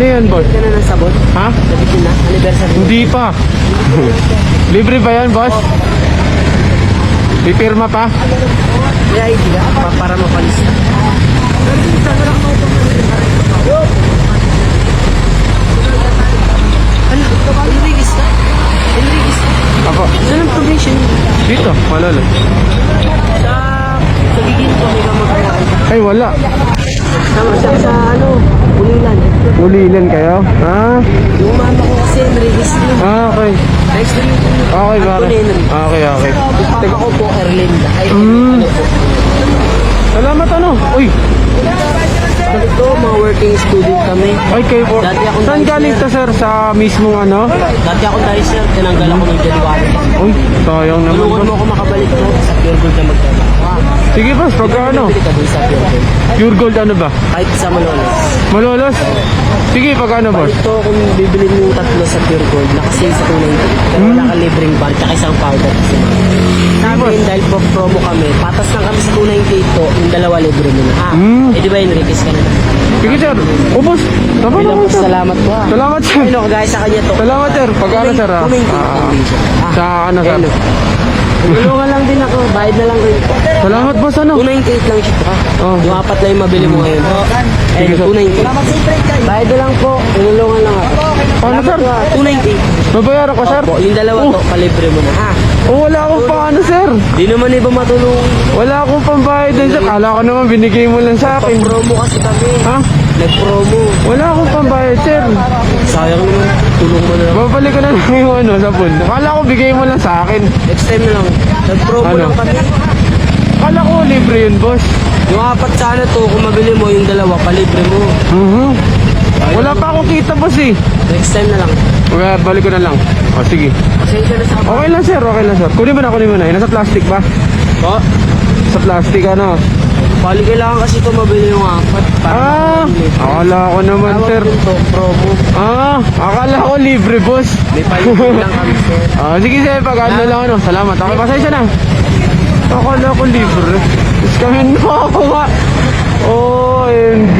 Ano yan, boss? Ka na ng sabon? Ha? Nabitin na? Anniversary? Hindi pa. Libre ba yan, boss? Pipirma pa? Kaya hindi ka, para mapalista. Ano? Enriquez ka? Enriquez ka? Ako. Saan ang provision? Dito, malalo. Sa gigil ko, may kamagawa. Ay, wala. Sa ano, Ulilan. Ulilan kayo? Ha? Yung mama ko kasi Enriquez din. Ah, okay. Next to you. Okay, pare. Anthony Henry. Okay, okay. Papa ko po, Erlinda. Ay, Mm. ano po. Salamat ano? Uy, Ito, mga working student kami. ay kayo po. Dati akong Saan galing to, sir? Sa mismong ano? Dati akong dicer, tinanggal ako ng January. Uy, sayang naman. Tulungan mo boss. ako makabalik ko sa Pure Gold na magdala. Sige, boss, pagka ano? Pili ka dun sa Pure Gold. Pure gold ano ba? Kahit sa Malolos. Malolos? Sige, pagka ano, boss? Ito, kung bibili mo yung tatlo sa Pure Gold, nakasale sa 290. Pero wala ka libreng bar, tsaka isang powder. Kasi sa amin, dahil po promo kami, patas lang kami sa 298 po, yung dalawa libre mo na. Eh di ba Enriquez ka na? Sige, sir. O, boss. Tama Bilang naman, sir. salamat po ha. Salamat, sir. Ayun o, guys, sa kanya to. Salamat, sir. Pagka ano, sir, ah? 298 Sa ano, sir? Tulungan lang din ako, bayad na lang rin po. Salamat, boss, ano? 298 lang siya ha. Oh. Yung apat lang yung mabili mo ngayon. Sige, Ayun, sir. 298. Bayad na lang po, tulungan lang ako. Paano, sir? 298. Babayaran ko, sir? Opo, yung dalawa to, palibre mo na ha. Oh, wala akong paano, sir. Di naman iba matulungan. Wala akong pambayad din, sir. Kala ko naman binigay mo lang sa akin. Pag-promo kasi kami. Ha? Nag-promo. Wala akong pambayad, sir. Sayang naman, tulong mo na lang. Babalik ko na lang yung ano, sabon. Kala ko bigay mo lang sa akin. Next time na lang. Nag-promo Ano? lang kami. Kala ko libre yun, boss. Yung apat sana to, kung mabili mo yung dalawa, palibre mo. Wala pa akong kita, boss eh. Next time na lang. Okay, balik ko na lang. O, sige. Pasensya na sa kapatid. Okay lang, sir. Okay lang, sir. Kunin mo na, kunin mo na. Nasa plastic ba? Po, Sa plastic, ano? bali kailangan kasi ito mabili yung apat. Ah, akala ko naman, Tawag sir. din to, promo. Ah, akala ko libre, boss. May palibre lang kami, sir. Ah, sige, sir. Pag ano lang, ano. Salamat. Okay, pasensya na. Akala ko libre. Tapos kami na ako nga. OMG.